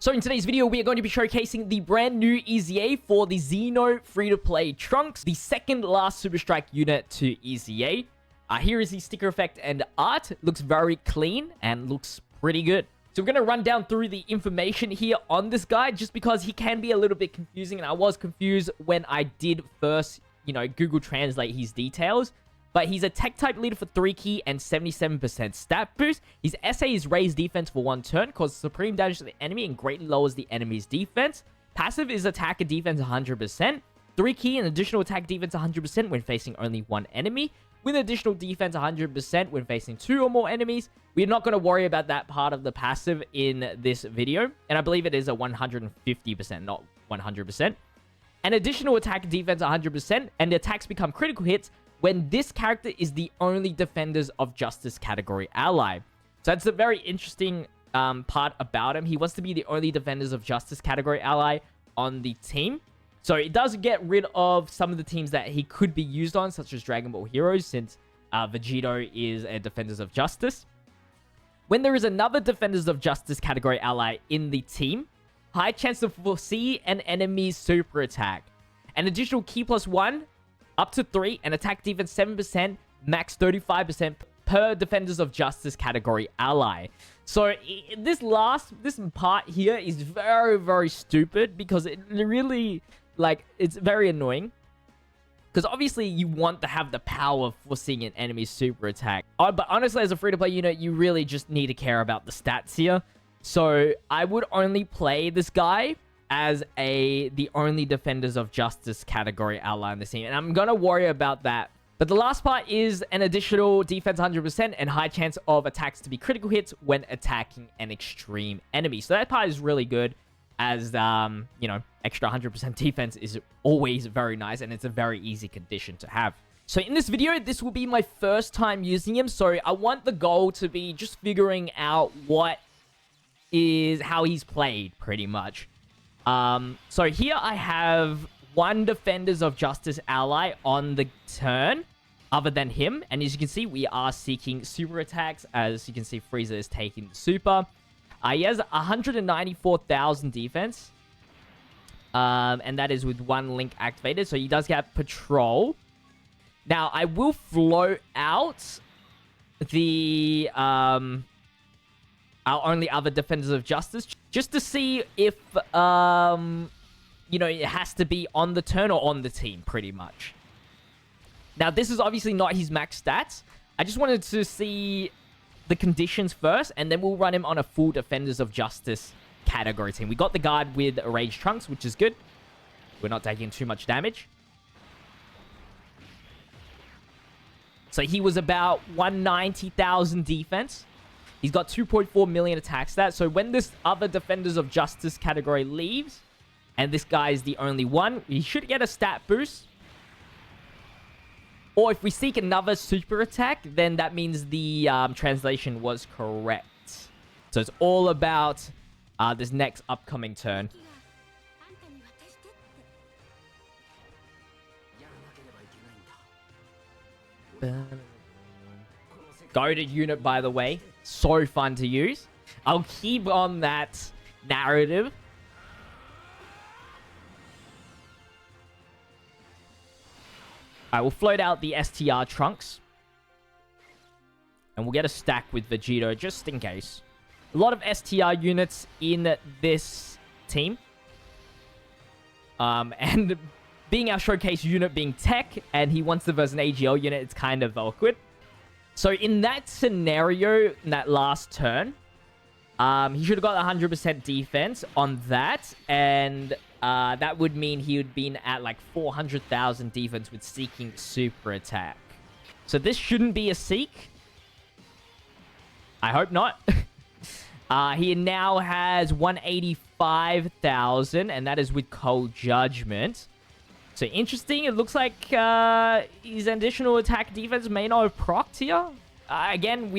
So in today's video, we are going to be showcasing the brand new EZA for the Xeno free-to-play Trunks, the second last Super Strike unit to EZA. Here is the sticker effect and art. Looks very clean and looks pretty good. So we're going to run down through the information here on this guy just because he can be a little bit confusing, and I was confused when I did first, Google Translate his details. But he's a tech type leader for 3 key and 77% stat boost. His SA is raised defense for 1 turn, causes supreme damage to the enemy and greatly lowers the enemy's defense. Passive is attack and defense 100%. 3 key and additional attack defense 100% when facing only 1 enemy. With additional defense 100% when facing 2 or more enemies. We're not going to worry about that part of the passive in this video. And I believe it is a 150%, not 100%. And additional attack and defense 100%. And the attacks become critical hits when this character is the only Defenders of Justice category ally. So that's a very interesting part about him. He wants to be the only Defenders of Justice category ally on the team. So it does get rid of some of the teams that he could be used on, such as Dragon Ball Heroes, since Vegito is a Defenders of Justice. When there is another Defenders of Justice category ally in the team, high chance to foresee an enemy's super attack. An additional key +1, up to 3, and attack defense 7%, max 35% per Defenders of Justice category ally. So this part here is very, very stupid because it really, it's very annoying. Because obviously you want to have the power of foreseeing an enemy's super attack. But honestly, as a free-to-play unit, you really just need to care about the stats here. So I would only play this guy as the only Defenders of Justice category ally on the team. And I'm going to worry about that. But the last part is an additional defense 100% and high chance of attacks to be critical hits when attacking an extreme enemy. So that part is really good as, extra 100% defense is always very nice. And it's a very easy condition to have. So in this video, this will be my first time using him. So I want the goal to be just figuring out how he's played pretty much. So here I have 1 Defenders of Justice ally on the turn other than him. And as you can see, we are seeking super attacks. As you can see, Frieza is taking the super. He has 194,000 defense. And that is with 1 link activated. So he does get patrol. Now, I will float out the our only other Defenders of Justice, just to see if, it has to be on the turn or on the team, pretty much. Now, this is obviously not his max stats. I just wanted to see the conditions first, and then we'll run him on a full Defenders of Justice category team. We got the guard with Rage Trunks, which is good. We're not taking too much damage. So he was about 190,000 defense. He's got 2.4 million attack stats. So when this other Defenders of Justice category leaves, and this guy is the only one, he should get a stat boost. Or if we seek another super attack, then that means the translation was correct. So it's all about this next upcoming turn. Goated unit, by the way. So fun to use. I'll keep on that narrative. I will float out the STR Trunks. And we'll get a stack with Vegito, just in case. A lot of STR units in this team. And being our showcase unit being tech, and he wants to verse an AGL unit, it's kind of awkward. So in that scenario, in that last turn, he should have got 100% defense on that. And that would mean he would be at like 400,000 defense with seeking super attack. So this shouldn't be a seek. I hope not. He now has 185,000, and that is with Cold Judgment. So interesting. It looks like his additional attack defense may not have procced here. Again,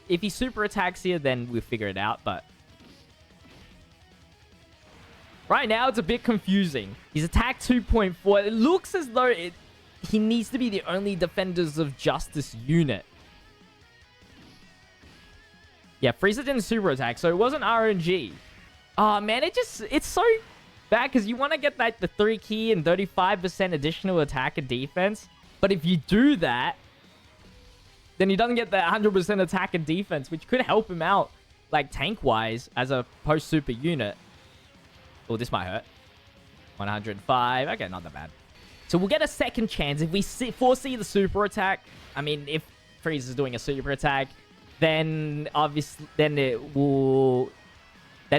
if he super attacks here, then we'll figure it out. But right now, it's a bit confusing. His attack 2.4. It looks as though he needs to be the only Defenders of Justice unit. Yeah, Frieza didn't super attack, so it wasn't RNG. Oh, man, it's so bad because you want to get like the 3 key and 35% additional attack and defense. But if you do that, then he doesn't get the 100% attack and defense, which could help him out, like, tank-wise, as a post-super unit. Oh, this might hurt. 105. Okay, not that bad. So we'll get a second chance. If we foresee the super attack, I mean, if Frieza is doing a super attack, then obviously, then it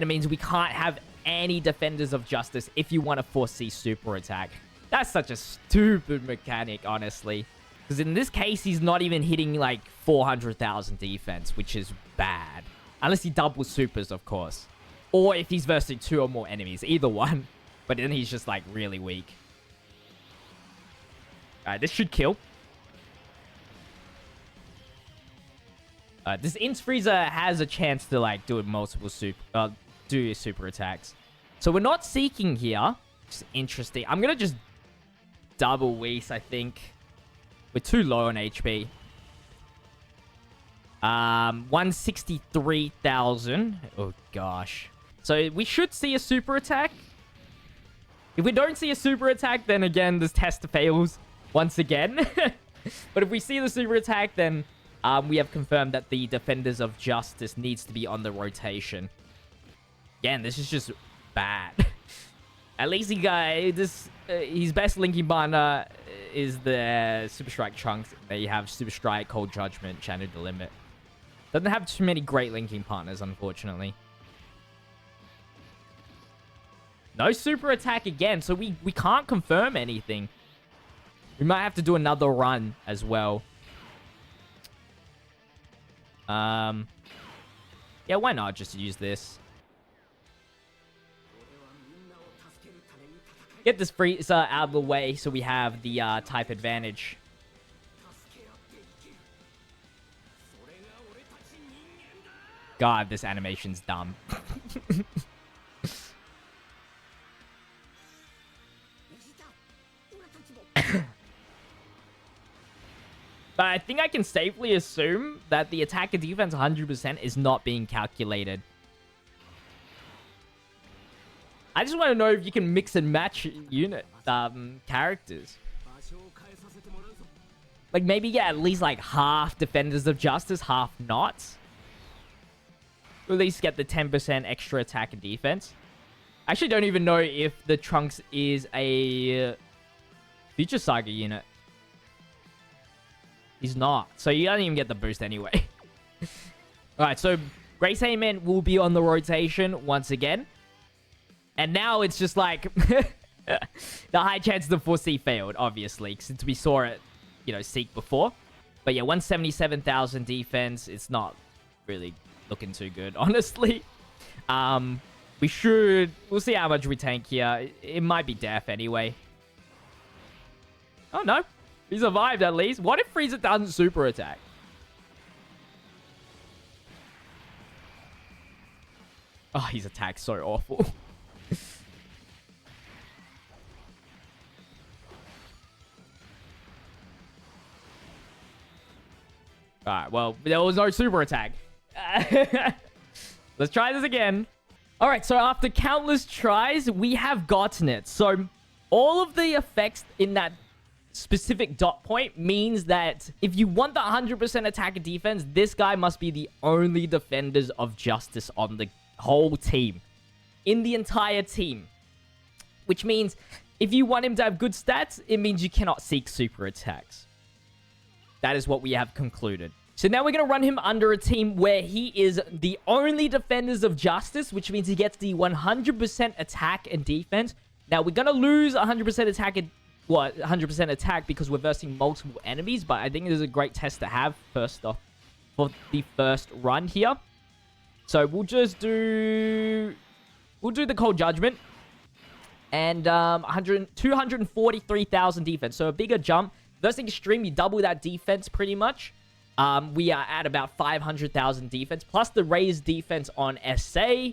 means we can't have any defenders of justice if you want to foresee super attack. That's such a stupid mechanic, honestly. Because in this case, he's not even hitting, like, 400,000 defense, which is bad. Unless he doubles supers, of course. Or if he's versing 2 or more enemies. Either one. But then he's just, like, really weak. Alright, this should kill. This Int Frieza has a chance to, like, do multiple super attacks. So we're not seeking here. Which is interesting. I'm gonna just double Whis, I think. We're too low on HP. 163,000. Oh, gosh. So we should see a super attack. If we don't see a super attack, then again, this test fails once again. But if we see the super attack, then we have confirmed that the Defenders of Justice needs to be on the rotation. Again, this is just bad. At least he got this. His best linking partner is the Super Strike Trunks. They have Super Strike, Cold Judgment, Channel the Limit. Doesn't have too many great linking partners, unfortunately. No super attack again, so we can't confirm anything. We might have to do another run as well. Yeah, why not just use this? Get this Frieza out of the way so we have the type advantage. God, this animation's dumb. But I think I can safely assume that the attack and defense 100% is not being calculated. I just want to know if you can mix and match unit characters. Like maybe get at least like half Defenders of Justice, half not. Or at least get the 10% extra attack and defense. I actually don't even know if the Trunks is a Future Saga unit. He's not. So you don't even get the boost anyway. Alright, so Grey Saiyaman will be on the rotation once again. And now it's just like... the high chance the foresee failed, obviously. Since we saw it, you know, seek before. But yeah, 177,000 defense. It's not really looking too good, honestly. We'll see how much we tank here. It might be death anyway. Oh, no. He survived at least. What if Frieza doesn't super attack? Oh, his attack's so awful. Alright, well, there was no super attack. Let's try this again. Alright, so after countless tries, we have gotten it. So, all of the effects in that specific dot point means that if you want the 100% attack and defense, this guy must be the only Defenders of Justice on the whole team. In the entire team. Which means, if you want him to have good stats, it means you cannot seek super attacks. That is what we have concluded. So now we're going to run him under a team where he is the only Defenders of Justice, which means he gets the 100% attack and defense. Now, we're going to lose 100% attack and 100% attack because we're versing multiple enemies, but I think it is a great test to have first off for the first run here. So we'll just do... We'll do the Cold Judgment. And 243,000 defense. So a bigger jump. Versing Extreme, you double that defense pretty much. We are at about 500,000 defense. Plus the raised defense on SA.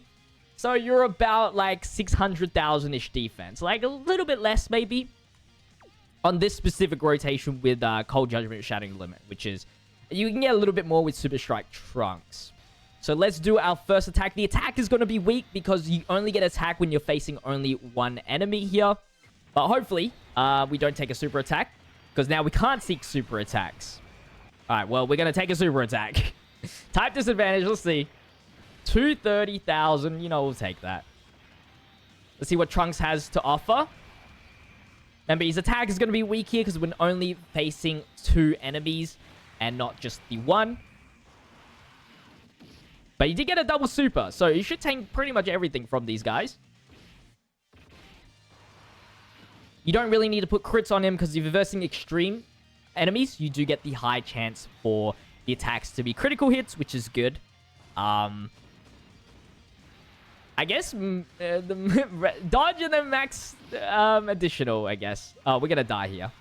So you're about like 600,000-ish defense. Like a little bit less maybe. On this specific rotation with Cold Judgment Shattering Limit. Which is... You can get a little bit more with Super Strike Trunks. So let's do our first attack. The attack is going to be weak because you only get attack when you're facing only one enemy here. But hopefully, we don't take a super attack. Because now we can't seek super attacks. Alright, well, we're going to take a super attack. Type disadvantage, let's see. 230,000, you know, we'll take that. Let's see what Trunks has to offer. Remember, his attack is going to be weak here because we're only facing 2 enemies and not just the 1. But he did get a double super, so you should tank pretty much everything from these guys. You don't really need to put crits on him because if you're versing extreme enemies, you do get the high chance for the attacks to be critical hits, which is good. I guess the dodge and then max additional, I guess. Oh, we're going to die here.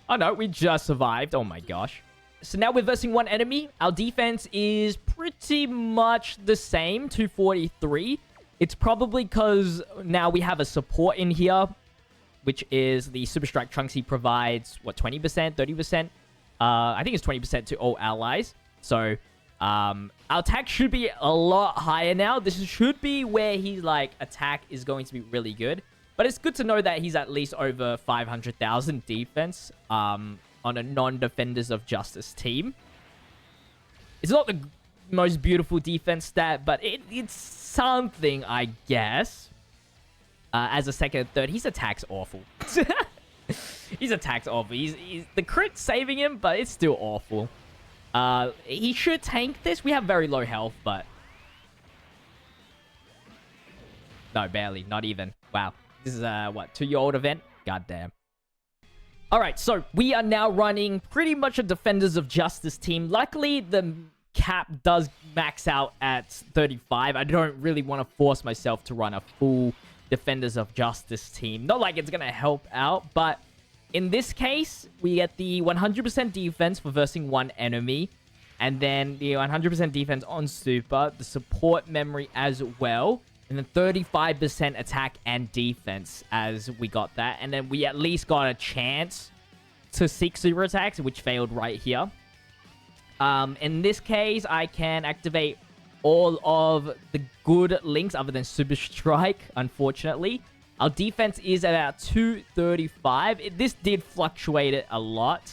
Oh, no, we just survived. Oh, my gosh. So now we're versing 1 enemy. Our defense is pretty much the same, 243. It's probably because now we have a support in here, which is the Super Strike Trunks. He provides, what, 20%, 30%? I think it's 20% to all allies. So, our attack should be a lot higher now. This should be where his, like, attack is going to be really good. But it's good to know that he's at least over 500,000 defense, on a non-Defenders of Justice team. It's not the most beautiful defense stat, but it's something, I guess. As a second and third, his attack's awful. His attack's awful. He's the crit saving him, but it's still awful. He should tank this. We have very low health, but... No, barely. Not even. Wow. This is a, what, 2-year-old event? Goddamn. Alright, so we are now running pretty much a Defenders of Justice team. Luckily, the cap does max out at 35. I don't really want to force myself to run a full Defenders of Justice team. Not like it's going to help out, but in this case, we get the 100% defense for versing 1 enemy, and then the 100% defense on super, the support memory as well, and then 35% attack and defense as we got that. And then we at least got a chance to seek super attacks, which failed right here. In this case, I can activate all of the good links other than Super Strike, unfortunately. Our defense is about 235. This did fluctuate it a lot.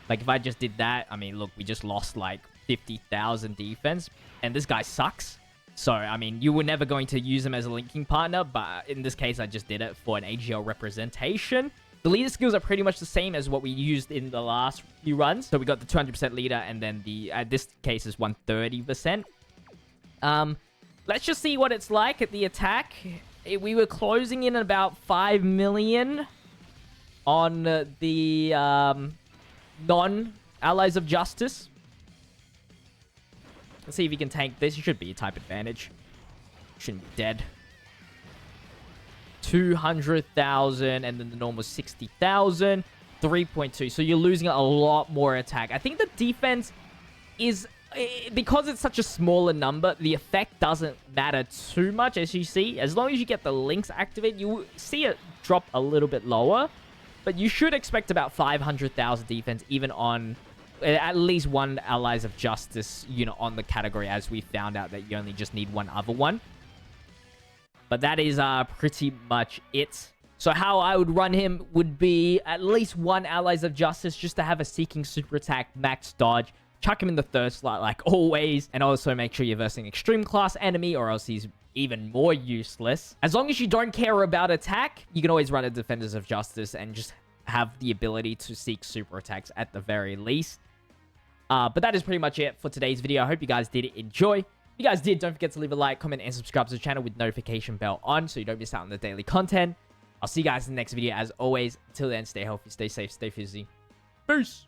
Like, if I just did that, I mean, look, we just lost, like, 50,000 defense. And this guy sucks. So, I mean, you were never going to use him as a linking partner, but in this case, I just did it for an AGL representation. The leader skills are pretty much the same as what we used in the last few runs. So, we got the 200% leader, and then the, this case is 130%. Let's just see what it's like at the attack. We were closing in at about 5 million on the non-Allies of Justice. Let's see if you can tank this. You should be a type advantage. Shouldn't be dead. 200,000 and then the normal 60,000. 3.2. So you're losing a lot more attack. I think the defense is... Because it's such a smaller number, the effect doesn't matter too much, as you see. As long as you get the links activated, you will see it drop a little bit lower. But you should expect about 500,000 defense, even on at least one Allies of Justice unit on the category, as we found out that you only just need one other one. But that is pretty much it. So how I would run him would be at least one Allies of Justice, just to have a Seeking Super Attack, max dodge, chuck him in the third slot like always, and also make sure you're versing extreme class enemy or else he's even more useless. As long as you don't care about attack, you can always run a Defenders of Justice and just have the ability to seek super attacks at the very least. But that is pretty much it for today's video. I hope you guys did enjoy. If you guys did, don't forget to leave a like, comment, and subscribe to the channel with notification bell on so you don't miss out on the daily content. I'll see you guys in the next video. As always, until then, stay healthy, stay safe, stay fizzy. Peace!